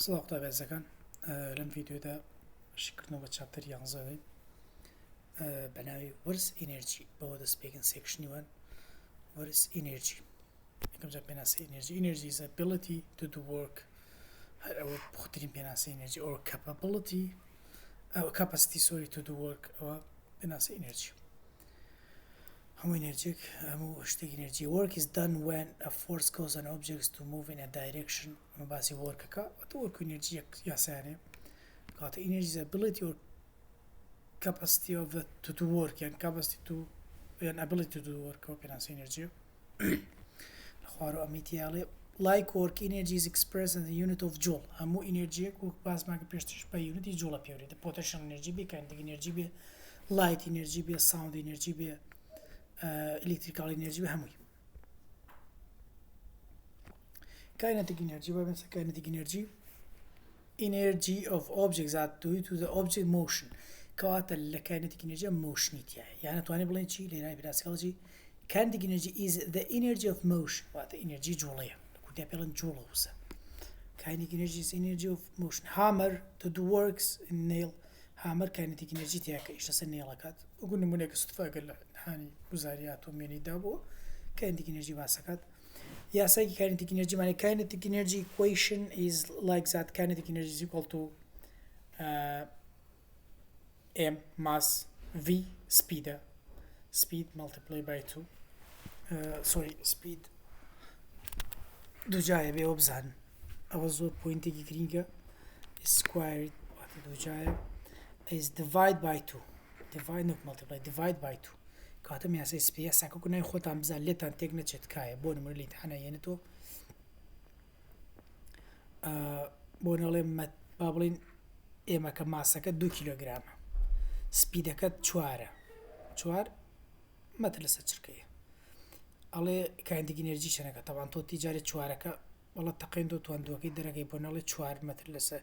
صداق طيب عزكان لم فيديو دا شكرنا بتشابتر يانزاوي بناوي ورس energy بودا speaking section يوان ورس energy كم جاب بناسي energy is ability to do work أو بخطرين بناسي energy or capability أو capacity to do work أو بناسي energy هم energy هم اشتاق energy work is done when a force causes an object to move in a direction مباسي work كا work energy يا ساني قاعد energy is ability or capacity of the to do work يعني capacity to يعني ability to do work أو بناسي energy خوارو أميتي عليه like work energy is expressed in the unit of joule همو energy باز ما كبيرتش unit joule بيوري the potential energy بي kinetic energy بي light energy بي sound energy بي electrical energy بهموي kinetic energy بس kinetic energy of objects that due to the object motion كواتل kinetic energy motion يعني تواني بلين شيء لنا بالاسكالجي kinetic energy is the energy of motion وات energy جولية كنت بلين جولة وسا kinetic energy is energy of motion hammer to do works in nail hammer kinetic energy تياك إيش تسني لكات وقلنا منك صدفة قال حاني وزاريات وميني دابو kinetic energy باسكات يا سايكي kinetic energy معنى kinetic energy equation is like that kinetic energy is equal to m mass v speed multiplied by 2 speed دو جاية بيوبزان أوزور بوينتي جرينجا squared دو جاية is divide by 2 not multiply divide by 2 كاتم يا سيس بي ساكو كنا يخوت عم بزال ليتان تكنت شت كاية بون مرلي تحنا ينتو بون لما بابلين إما كماسك 2 كيلوغرام سبيدك 4 مثل الشركية على كاين دي انرجي شنكه طبعا تو تجارة 4 والله تقين دو توان دو كيدرا كيبون على 4 مثل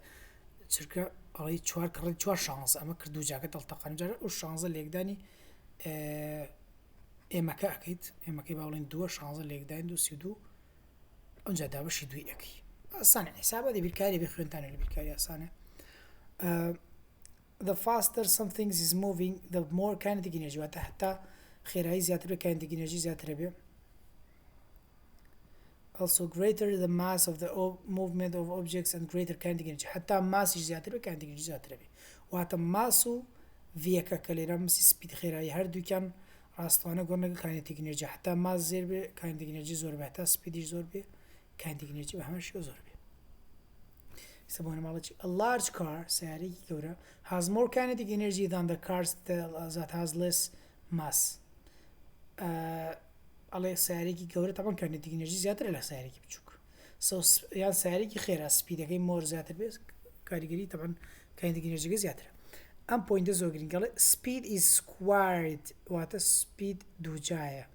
الشركة على 4 كرد 4 شانس اما كردو جاكت التقان جار والشانس اللي يقداني اما كاكيد اما كيباولين 2 شانس اللي يقدان دو سيدو انجا دابش يدوي اكي صانع حساب هذه بالكاري بخلون تاني اللي بالكاري صانع the faster something is moving the more kinetic energy وحتى خيرها زيادة kinetic energy زيادة به also greater the mass of the movement of objects and greater kinetic energy حتى mass زيادة kinetic energy زيادة به وحتى ماسو فيك كليرام سبيد خيرها هردو كان راستوانا قلنا kinetic energy حتى mass زير به kinetic energy زور به حتى speed زور به kinetic energy بهمش زور به يسمونه مالتي a large car سيارة كورة has more kinetic energy than the cars that has less mass على سيارة كورة طبعا kinetic energy زيادة على سيارة بتشوك so يعني سيارة خيرها speed كي more زيادة بس كاريجري طبعا kinetic energy زيادة أم point زوجين قال speed is squared what speed دوجاية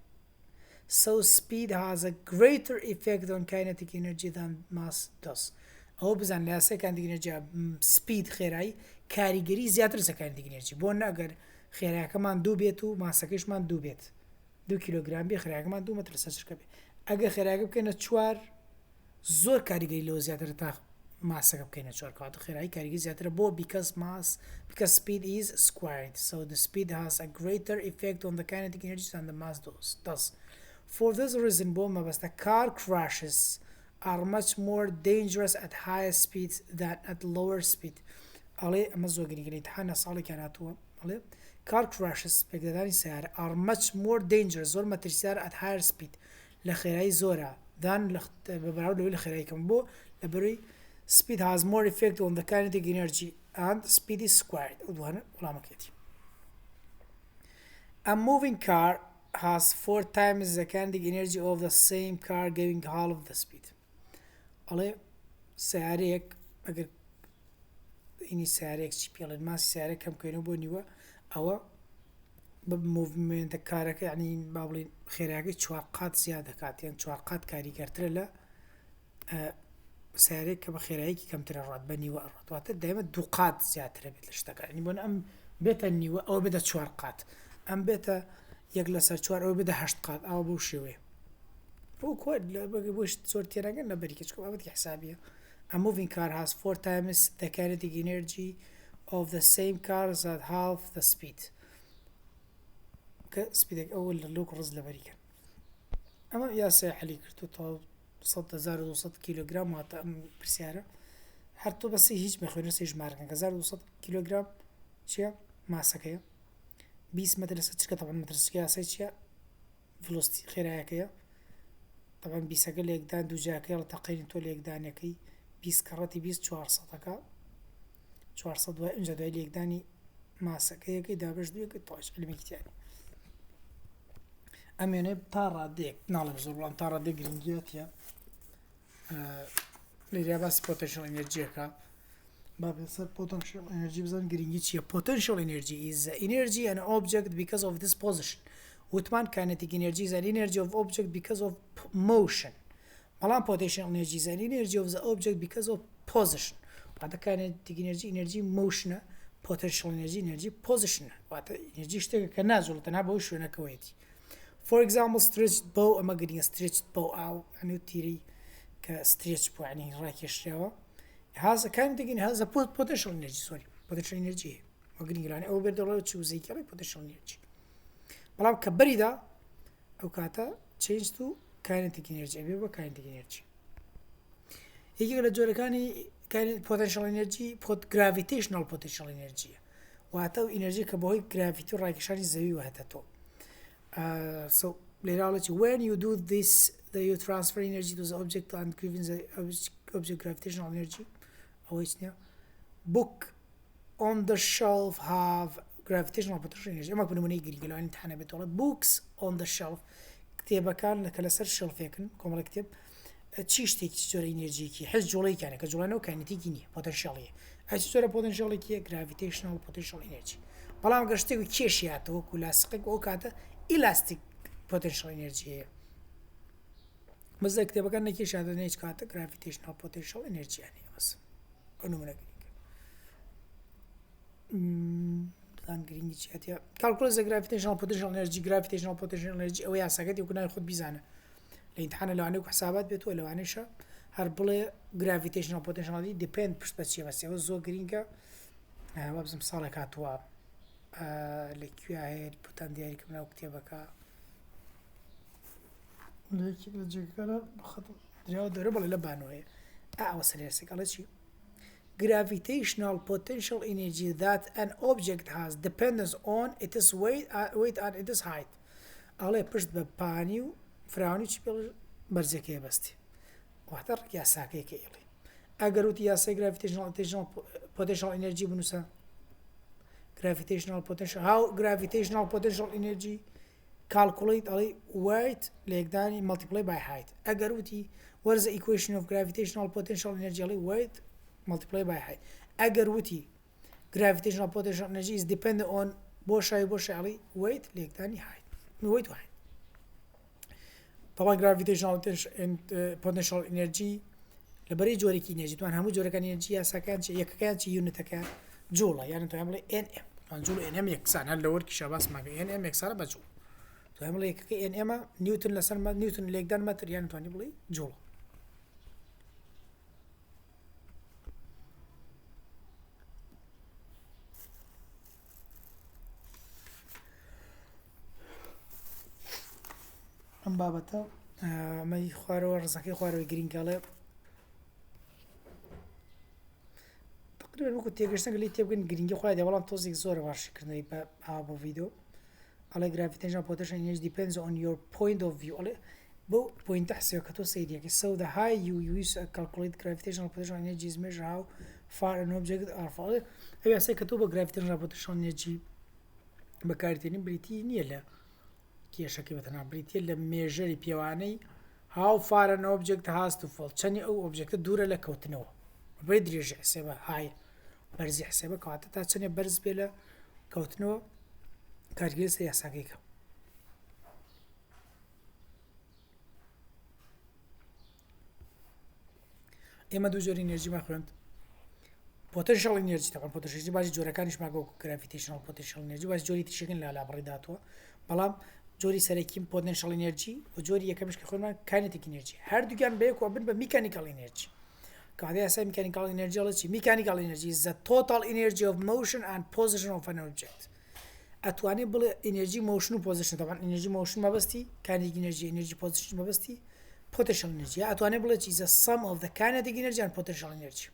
so speed has a greater effect on kinetic energy than mass does أو بزن لاسه kinetic energy speed خيراي كاريجري زيادة لسه kinetic energy بون أجر خيراي كمان دو بيتو ما سكيش من دو بيت 2 كيلوغرام بي خيراي كمان دو متر سكر كبي أجر خيراي بكينا شوار زور كاريجري لو زيادة تاخ ما سكر بكينا شوار كاتو خيراي كاريجري زيادة بو because speed is squared so the speed has a greater effect on the kinetic energy than the mass does for this reason بو ما بس the car crashes are much more dangerous at higher speeds than at lower speed. عليه أما زوجين قلنا تحنا صالح كانت هو عليه car crashes بقدراني سيارة are much more dangerous زور ما ترسيار at higher speed لخيراي زورا than ببراود لو لخيراي كم بو لبري speed has more effect on the kinetic energy and speed is squared ودوهنا ولا مكتي. A moving car has 4 times the kinetic energy of the same car giving half of the speed. على سياريك أجر إني سياريك شبيل ما سياريك كم كانوا بنيوا أو بموفمنت كارك يعني بابلين خيراك شواقات زيادة كات يعني شواقات كاري كرتلا سياريك بخيراك كم ترى راد بنيوا الراد دائما دوقات زيادة ربيت الاشتكى يعني بون أم بيت النيوا أو بيت شواقات أم بيت يجلس شوار أو بيت هشتقات أو بوشيوه هو كود لا بقى بوش صورتي أنا قلنا بريكش كم أبدي حسابية A moving car has 4 times the kinetic energy of the same cars at half the speed. سبيدك أول اللوك رز لبريكا أما يا ساحلي كرتو طاب صد زار وصد كيلوغرام وعطا برسيارة حرتو بس هيج مخير نسيج ماركن كزار وصد كيلوغرام شيا ماسكيا 20 متر ستشكا طبعا متر ستشكا سيتشيا فلوستي خيرها كيا طبعا 20 قال لك دان دو جاكي يلا تقريبا تو ليك دان يكي 20 كراتي 20 400 400 دوای اینجا دوای لێکدانی ماسەکەیەکی دابش دوێکی تۆش علمێکی يعني ئەمێنێ تا ڕادێک ناڵێم زۆر بەڵام تا ڕادێک گرنگیەتە لێریا باسی پۆتەنشیەل ئەنێرجیەکە با بێسەر پۆتەنشیەل ئەنێرجی بزانین گرنگی چییە. Potential energy is the energy an object because of this position. وتمان kinetic energy is an energy of object because of motion. بەڵام potential energy is an energy of the object because of position. واتە kinetic energy motion potential energy position واتە energy شتێکە کە نازوڵ تەنها بەو شوێنەکەوەیەتی. For example stretched bow ئەمە گرنگە stretched bow ئاو ئەنێ تیری کە stretch بوو ینی ڕاکێشراوە has a kinetic energy has a potential energy potential energy وەگرنگە لەوانەیە ئەوە بێردەوڵەوە چی وزەیکەڵی potential energy بەڵام کە بەریدا ئەو کاتە change to kinetic energy ئەبێ بە kinetic energy. یەکێک لە جۆرەکانی potential energy gravitational potential energy واتە ئەو ئینەرژی کە بەهۆی گراڤیتی و ڕاکێشانی زەوی وهاتەتەوە. So لێراڵەتی when you do this you transfer energy to the object and giving the object gravitational energy ئەوەی نییە. Book on the shelf have gravitational potential energy ئەمە بنمونەی گرنگە لەوانی امتحانە بێتەوە. Books on the shelf کتێبەکان کە لەسەر شەڵفێکن کۆمەڵە کتێب چی شتێکی جۆرە ئینەرژیەکی حەز جوڵەیەکیانە کە جوڵانەوە کاینەتیکی نییە پۆتەنشیاڵیە ئەچ جۆرە پۆتەنشیاڵێکیە gravitational potential energy بەڵام گەر شتێکی کێشیاتەوە وەکو لاسقێک ئەو کاتە elastic potential energy هەیە مەزە کتێبەکان نەکێشاتە هیچ کاتە gravitational potential energy هەیە بەس ئەو نمونە گرنگی چیاتە calculate the gravitational potential energy ئەوە یاساکەتی وەکو ناوی خۆت بیزانە لە ئیمتحانە لەوانەیە وەکو حسابات بێتەوە لەوانەیەشە هەر بڵێ gravitational potential energy depend پشت بە چیە بەس ئەوە زۆر گرنگە وا بزم ساڵێک هاتووە لەکوێ هەیە بۆتان دیاریکەم ناو کتێبەکە لەیەکێک لە جێگەکانە دراوە دەورە بەڵێ لە بانەوەیە ئەوە سەرێرسێک ئەڵێ چی gravitational potential energy that an object has depends on its weight and its height ئەڵێ پشت بە پانی و فراوانی چی پێڵ بەرزەکەی بەستی واتە یاساکەیەکە ئێڵێ ئەگەر وتی یاسای gravitational potential energy بنووسە gravitational potential energy calculate ئەڵێ weight لە یەکدانی multiply by height ئەگەر وتی what is the equation of gravitational potential energy ئەڵێ weight multiply by height ئەگەر وتی gravitational potential energy is dependent on بۆ شای ئەڵێ weight لە یەکدانی height weight و height طبعا gravitational potential energy لەبەرەی جۆرێکی ئینەرژی توان هەموو جۆرەکان ئینەرژی یاساکان یەکەکان چی یونتەکە جوڵە یانە توان بڵێ NM جوڵ NM یەکسان هەر لە وەرکیشە باسماکە NM یەکسانە بە جوڵ توان بڵێ یەکەکە NM نیوتن لەسەر نیوتن لە یەکدان مەتر یان توانی بڵێ جوڵ. ئەم بابەتە ئەمەی خوارەوە ڕزەکەی خوارەوەی گرینگەڵێ تقریبا وەکو تێگەشتن گەلی تێبگەن گرنگی خوای دێ بەڵام تۆزێک زۆرە باشکردنەوەی بە بۆ ڤیدیۆ ئەڵێ gravitational potential energy depends on your point of view ئەڵێ بۆ پوینتە حسێوە کە تۆ سەیریەکەی so the higher you use to calculate gravitational potential energy is measure how far an object are far ئەو یاسای کە تۆ بە gravitational potential energy بەکارتێنی بریتی نییە لە کێشەکەی بەتەنها بریتە لە مێژەری پێوانەی how far an object has to fall چەندی ئەو ئۆبجێکتە دوورە لە کەوتنەوە بەی درێژە حسێبە های بەرزی حسێبە کەواتە تا چەندێ بەرز بێ لە کەوتنەوە کارگیری سەر یاساکەیکە. ئێمە دوو جۆری ئینەرژیمان خوێند potential energy طبعا potential energy باسی جۆرەکانیش ماگە وەکو gravitational potential energy باسی جۆری تریشەکەن لە لابڕی داتووە بەڵام جۆری سەرەکیم potential energy و جۆری یەکەمیش کە خۆمان kinetic energy هەردووکیان بەیەکەوە بن بە mechanical energy كاتي ياسا mechanical energy على شيء mechanical energy is the total energy of motion and position of an object أتواني بل energy motion و position طبعا energy motion ما بستي kinetic energy position ما بستي potential energy أتواني بل is the sum of the kinetic energy and potential energy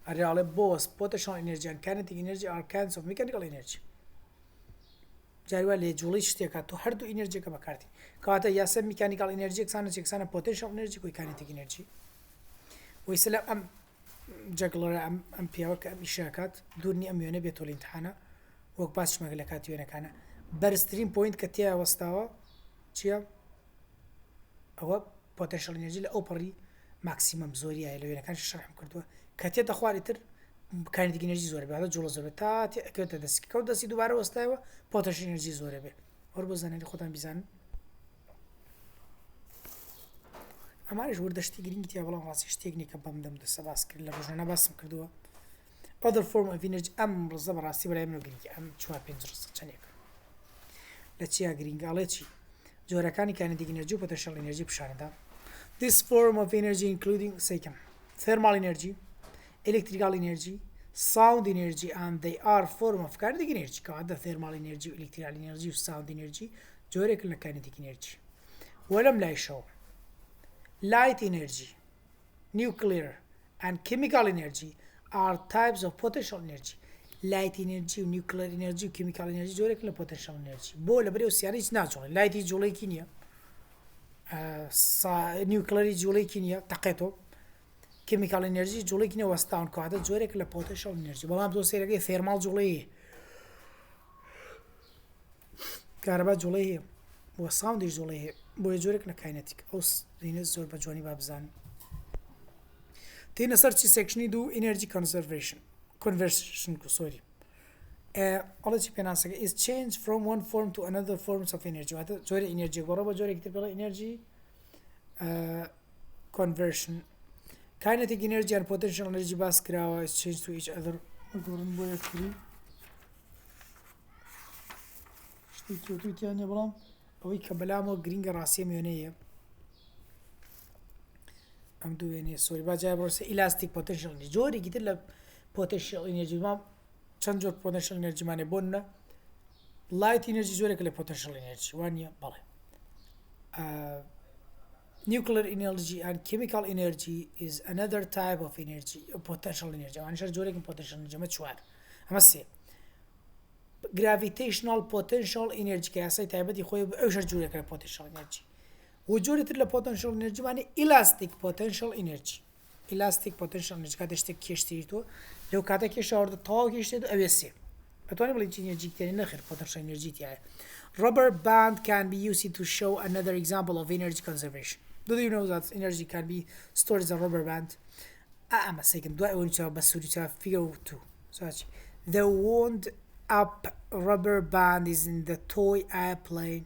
الرياضة both potential energy and kinetic energy are kinds of mechanical energy جاري ولی جولی شتی که تو هر دو انرژی که بکردی که آتا یا سه مکانیکال انرژی اکسانه پوتنشال انرژی کوی کانیتیک انرژی و اسلام جاكلر ام بيوك ام اشاكات دورني ام يونه بيتول امتحانه وك باش مغلكات يونه كان برستريم بوينت كتيا وستاوا تشيا او بوتنشال انرجي لاوبري ماكسيمم زوريا لو يونه كان شرح كردوا كتيا دخواري تر كانت انرجي زوري هذا جوله زوري تا كنت دس كود دس دوباره وستاوا بوتنشال انرجي زوري به اور بزنه خودم بيزن امارش وردشتي گرینگی والله راسیش تکنیک بام دست باس کرد لبجنا باس کردوا other form of energy ام رزب راسي ولا يمنو گرینگی ام چوار پنج رز چنیک لچیا گرینگ علچی جورکانی كانت energy potential energy بشاردا this form of energy including second thermal energy electrical energy sound energy and they are form of kinetic energy كعادة thermal energy electrical energy sound energy جورك لنا kinetic energy ولم لا يشوف light energy, nuclear and chemical energy are types of potential energy. Light energy, nuclear energy, chemical energy جوري كلها potential energy. بولا بريو سياري natural. light جولي كينيا. nuclear جولي كينيا تقيتو. chemical energy جولي كينيا وستان كعادة جوري كلها potential energy. والله بدو سيرة thermal جولي. كهرباء جولي وsound جولي. بوی جوری کنه کینتیک اوس اینه زور بجوانی بابزان تین سرچی سیکشنی دو انرژی conversion sorry الله چی پناسه is change from one form to another forms of energy هذا جوری انرژی برابر جوری کتر بلا انرژی conversion kinetic energy and potential energy باس کراوا is change to each other دورن بوی کری شتی تو تیانی برام اوی کبلامو گرینگ راسی میونیه ام دو یعنی سوری باجای برسه elastic potential energy جوری گیتر ل potential energy ما چند جور potential energy مانه بونه light energy جوری کل potential energy وانیا باله nuclear energy and chemical energy is another type of energy potential energy وانش جوری کن potential energy ما چوار اما سه gravitational potential energy كاسي تابدي خوي اوش جوري كره potential energy وجوري تر potential energy معنی elastic potential energy كاتشت كيشتي تو لو كاتا كيش اورد تا كيشتي دو اوسي اتواني بل energy تاني نخير potential energy تاعي rubber band can be used to show another example of energy conservation do you know that energy can be stored as a rubber band اما second دو اون تشا بس تشا figure 2 such the wound up rubber band is in the toy airplane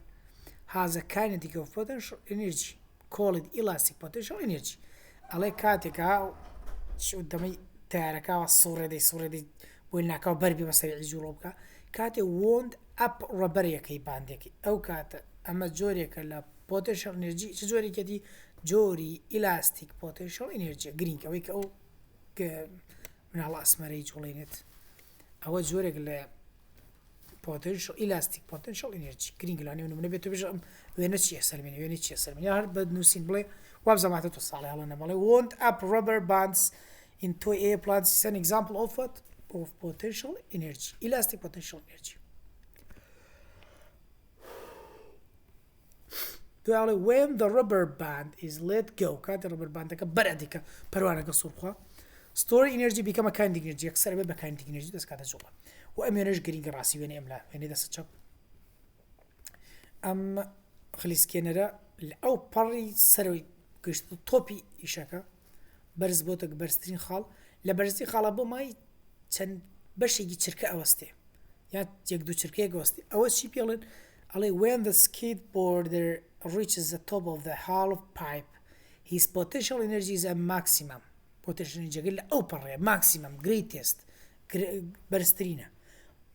has a kinetic of potential energy called elastic potential energy على كاتكا شو قدامي تاركا والصورة دي بقولنا كا بربي مسوي عجولوبكا كاتي wound up rubber يكي بانديكي او كاتا اما جوري كلا potential energy جوري كدي جوري elastic potential energy green كويك او من على اسمري جولينت او جوري كلا potential elastic potential energy green لانه من بيتو بيجا وينتش يحصل مني هر بد نوسين بلاي وابزا ما توصل على هلا بلاي wound up rubber bands in toy airplanes is an example of what of potential energy elastic potential energy when the rubber band is let go كاد rubber band كبردك بروانة كسرخة story energy become a kinetic energy أكثر بقى kinetic energy بس كذا جوا وأميرج جرين راسي وين أملا وين ده سجب أم خليس كندا أو بري سروي كشت توبي إشاكا برز بوتك برستين خال لبرزتي خال أبو ماي تن بش يجي شركة أوستي يعني يقدو شركة أوستي أول شيء بيقولن على when the skateboarder reaches the top of the half pipe his potential energy is a maximum potential energy قل أو بري maximum greatest برسترينا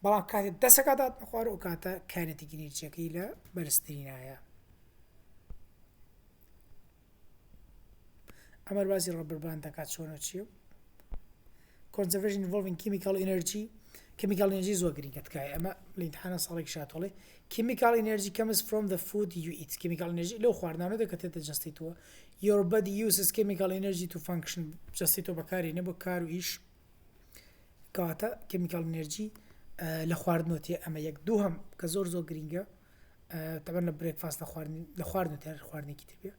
بلا كاتي دسكاتات نخوار وكاتا كانت جنيتشا كيلا برسترينايا ئەمە باسی رابر باند دەکات چۆنە چییە conservation involving chemical energy chemical energy زۆر گرنگە تکایە ئەمە لە ئیمتحانە ساڵێک شاتۆڵێ chemical energy comes from the food you eat chemical energy لەو خواردنانەوە کە تێتە جەستیتەوە your body uses chemical energy to function جەستیتەوە بەکارێنێ بۆ کار و ئیش کەواتە chemical energy لە خواردنەوە تێ ئەمە یەک دووهەم کە زۆر گرنگە تەبەن لە برێکفاست لە خواردن تێ خواردنێکی تر بێ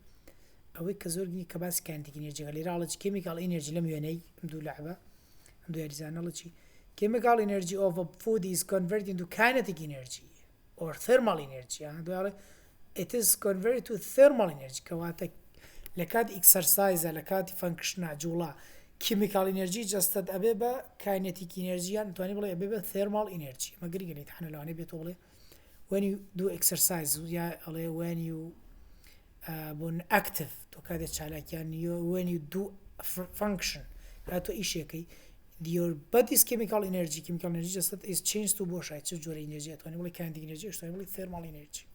ئەوەی کە زۆر گرنگی کە باسی kinetic energy لێراڵە chemical energy لەم وێنەی ئەم دوو لەعبە ئەم دوو یاریزانەڵە چی chemical energy of a food is converted into kinetic energy or thermal energy it is converted to thermal energy کەواتە لە کاتی exercise لە کاتی function جوڵا chemical energy جەستەت ئەبێ بە kinetic energy یان توانی بڵێ ئەبێ بە thermal energy مە گرنگە لە ئیمتحانە لەوانەیە بێتەوە بڵێ when you do exercise یا ئەڵێ when you بۆن active تۆ کاتێک چالاکیان when you do function کاتۆ ئیشێکەی your body's chemical energy just that is changed to بۆشای چ جۆرە ئینەرژی ئەتوانێت بڵێ kinetic energy ئەتوانێت بڵێ thermal energy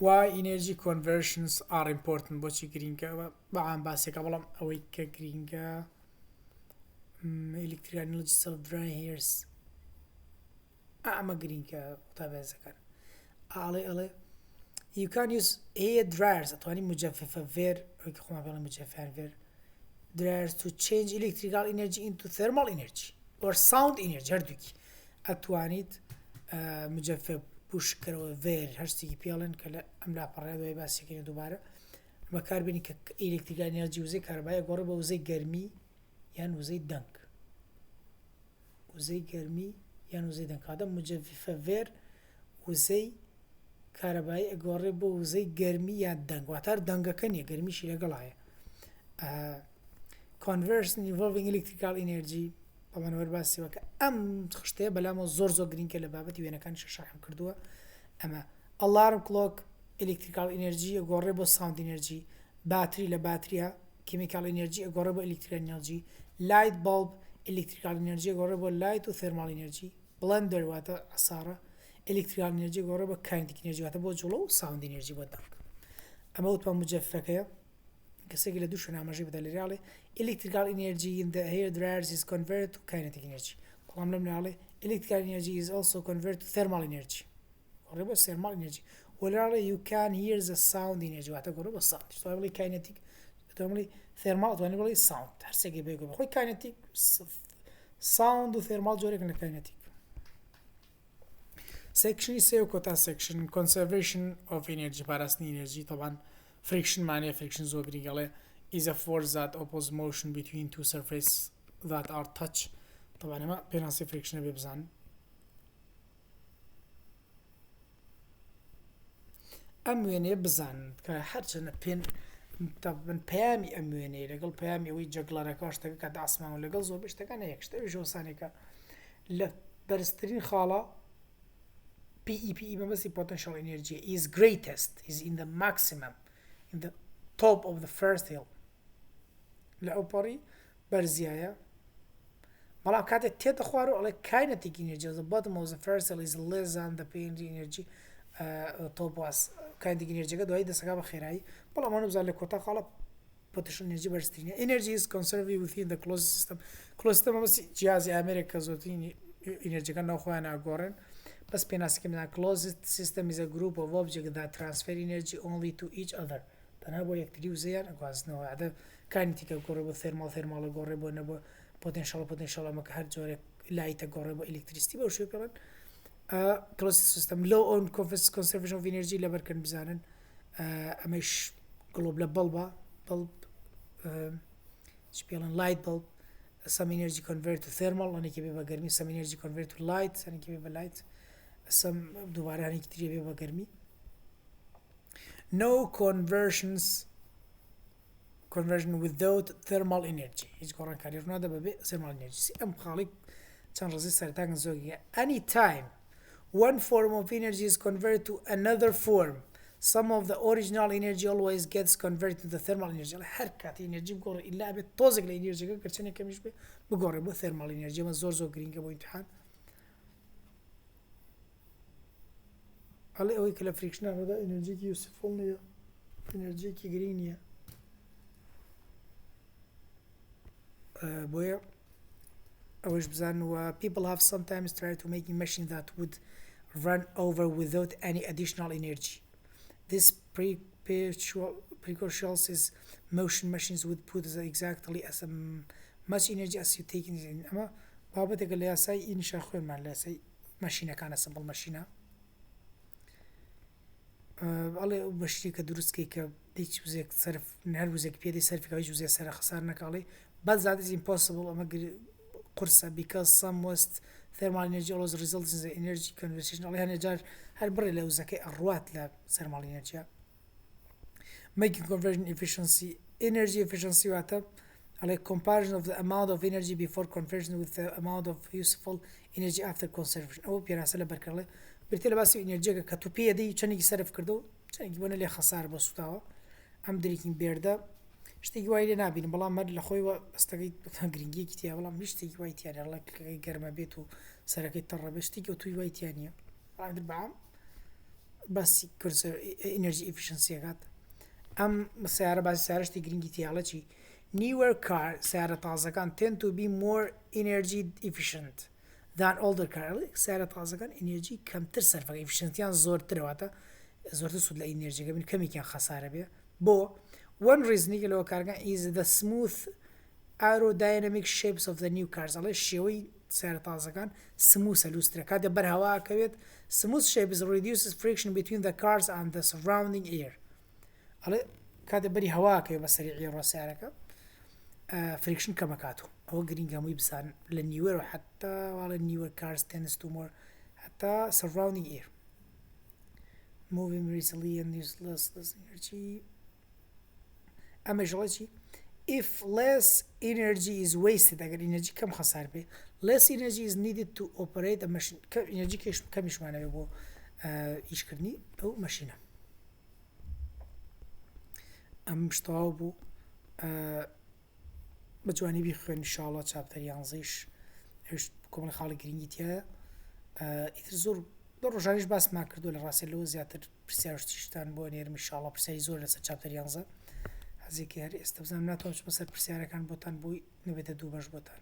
why energy conversions are important بۆچی گرینگە بەعام باسێکە بەڵام ئەوەی کە گرینگە electrical energy self dry hairs ئەمە گرینگە قوتابێزەکان ئاڵێ you can use hair dryers ئەتوانی مجففە فێر ئەوەی کە خۆمان پێڵێن مجففیان فێر dryers to change electrical energy into thermal energy or sound energy هەردووکی ئەتوانیت مجفف بوشکەرەوە فێر هەرشتێکی پێڵێن کە لە ئەم لاپەڕێ دوای باسیەکەین دووبارە بەکاربێنی کە electrical energy وزەی کارەبایە گۆڕێ بە وزەی گەرمی یان وزەی دەنگ وزەی گەرمی یان وزەی دەنگ کاتە مجففە فێر وزەی کارەبایی ئەگۆڕێ بۆ وزەی گەرمی یان دەنگ واتار دەنگەکە نیە گەرمیشی لەگەڵایە conversion involving electrical energy طبعا وەرباسی وەکە ئەم خشتەیە بەلامەوە زۆر گرنگکە لە بابەتی وێنەکانی شەشاحم کردووە ئەمە alarm clock electrical energy ئەگۆڕێ بۆ sound energy باتری لە باتریە chemical energy ئەگۆڕێ بۆ electrical energy light bulb electrical energy ئەگۆڕێ بۆ light و thermal energy blender واتە عسارە electrical energy ئەگۆڕێ بۆ kinetic energy واتە بۆ جوڵە و sound energy بۆ دەنگ ئەمە وتمان مجففەکەیە کەسێکی لە دوو شوێنامەژەی بدە لێراڵێ electrical energy in the hair dryers is converted to kinetic energy بەڵام لەم ناڵێ electrical energy is also converted to thermal energy گۆڕێ بۆ thermal energy وەلێراڵێ you can hear the sound energy واتە گۆڕێ بۆ sound توانی بڵێ kinetic توانی بڵێ thermal توانی بڵێ sound هەرسێکی بێگۆ بەخۆی kinetic sound و thermal جۆرێکن لە kinetic section سێ و کۆتا section conservation of energy پاراستنی energy طبعا friction معنی friction زۆر گرنگەڵێ is a force that opposes motion between two surfaces that are touch طبعا ئەمە پێناسی friction بێ بزانن ئەم وێنەیە بزانن کە هەرچەنە من پەیامی ئەم وێنەیە لەگەڵ پەیامی ئەوەی جەگڵارەکە شتەکە کە ئاسمان و لەگەڵ زۆر شتەکان یەک شتەوی ژۆسانێکە لە بەرزترین خاڵە PEPE مەبەستی potential energy is greatest is in the maximum in the top of the first hill لە ئەوپەڕی بەرزیایە بەڵام کاتێک تێتە خوارەوە ئەڵێ kinetic energy the bottom of the first hill is less than the PEPE energy top was kinetic energy دوای دەسەکە بە خێرایی بەڵام ئەمە بزان لە کۆتا خاڵە potential energy بەرزترینە energy is conserved within the closed system closed system مەبەستی جیازی ئامێرێک کە زۆرترین ئینەرژیەکە ناوخۆیان ئاگۆڕێن بەس پێناسەکەی منە closed system is a group of objects that transfer energy only to each other تەنها بۆ یەکتری وزەیان ئەگوازنەوە عادە کانیتیکە گۆڕێ بۆ تێرماڵە گۆڕێ بۆ نەبوو پۆتێنشاڵ ئەمەکە هەر جۆرێک لایتە گۆڕێ بۆ ئیلکتریستی بەو شوێ پێڵێن closed system low on conservation of energy لەبەرکەن بزانن ئەمەش گڵۆب لە بەڵبە چ پێڵێن light bulb some energy convert to thermal هەنێکی بێ بە گەرمی some energy convert to light هەنێکی بێ بە light some دووبارە هەنێکی تری بێ بە گەرمی no conversion without thermal energy هیچ گۆڕانکاری ڕوونادا بەبێ thermal energy ئەم خاڵی چەند ڕێزی سەرتاکەن زۆرگیە any time one form of energy is converted to another form some of the original energy always gets converted to the thermal energy هەر کاتی ئینەرژی بگۆڕێ ئیلا بێت تۆزێک لە ئینەرژیەکە گەرچەنێک کەمیش بێ بگۆڕێ بۆ thermal energy ئەمە زۆر گرینگە بۆ ئیمتحان هەڵێ ئەوەی کە لە فریکشنەکەدا ئینەرژیەکی یوسفڵ نییە ئینەرژیەکی گرنگ نییە بۆیە ئەوەش بزان و people have sometimes tried to making machine that would run over without any additional energy. This precautions motion machines would put exactly as much energy as you take in. ئەمە بابەتێکە لە یاسای ئینشا خوێنمان لە یاسای ماشینەکانە سمبڵ ماشینە ئەڵێ بەشی کە دروستکەی کە هیچ وزێک سەرف هەر وزێک پێدەی سەرفی هیچ وزێ سەر خەسار نەکاڵێ but that is impossible ئەمە قورسە because some waste thermal energy always results in the energy conversion ئەڵێ هەنێ جار هەر بڕێ لە وزەکەی ئەڕوات لە thermal energy making conversion efficiency energy efficiency واتە ئەڵێ comparison of the amount of energy before conversion with the amount of useful energy after conservation ئەوە پێناسە لە بەرکەڵێ برتێ لە باسی ئینەرجیەکە کە تو پێدەی چەندێکی سەرف کردو و چەندێکی بۆنە لێ خەسار بە سوتاوە ئەم دریکین بێردە شتێکی وای لێ نابین بەڵام مەر لە خۆیوە بەستەکەی گرنگیەکی تیا بەڵام شتێکی وای تیانە ڕڵەکەی گەرمە بێت و سەرەکەی تەڕە بێت شتێکی توی وای تیانە بەڵام باسی ئینەرجی ئیفیشنسیەکات ئەم سیارە باسی سیارشتی گرنگی تیاڵە چی newer car سیارە تازەکان tend to be more energy efficient than older car سیارە تازەکان ئینێرجی کەمتر سەرفەکە ئیفیشنتیان زۆرترەوەتە زۆرتر سوود لە ئینێرجیەکە بن کەمێکیان خەسارە بێ بۆ one reason کە لەوە کارگان is the smooth aerodynamic shapes of the new cars ئەڵێ شێوەی سیارە تازەکان سموسە لوسترە کاتێ بەر هەواکەوێت smooth shapes reduces friction between the cars and the surrounding air ئەڵێ کاتێ بەری هەواکەوێت بە سەریعی ڕۆسیارەکە friction کەمەکاتەوە ئەوە گرنگە هەمووی بزان لە نیوەر و حتا واڵە نیوەر cars tends to more حتا surrounding air moving resilient useless energy ئەمەژڵەی if less energy is wasted ئەگەر ئینەرجی کەم خەسار بێ less energy is needed to operate a machine ئینەرجی کەمیشمانەوێ بۆ ئیشکردنی ئەو مەشینە ئەم شتەواو بوو بە جوانی بیخوێن ئینشاڵڵا چاپتەر 11 هێشت کۆمەڵ خاڵی گرنگی تایە ئیتر زۆر دە ڕۆژانیش باسمان کردو لە ڕاستی لەوە زیاتر پرسیار شتیشتان بۆ نێرم ئینشاڵڵا پرسیاری زۆر لەسەر چاپتەر 11 هەزێکی هەر ئێستا بزانم ناتوانم بەسەر پرسیارەکان بۆتان بۆی نەبێتە دوو بەش بۆتان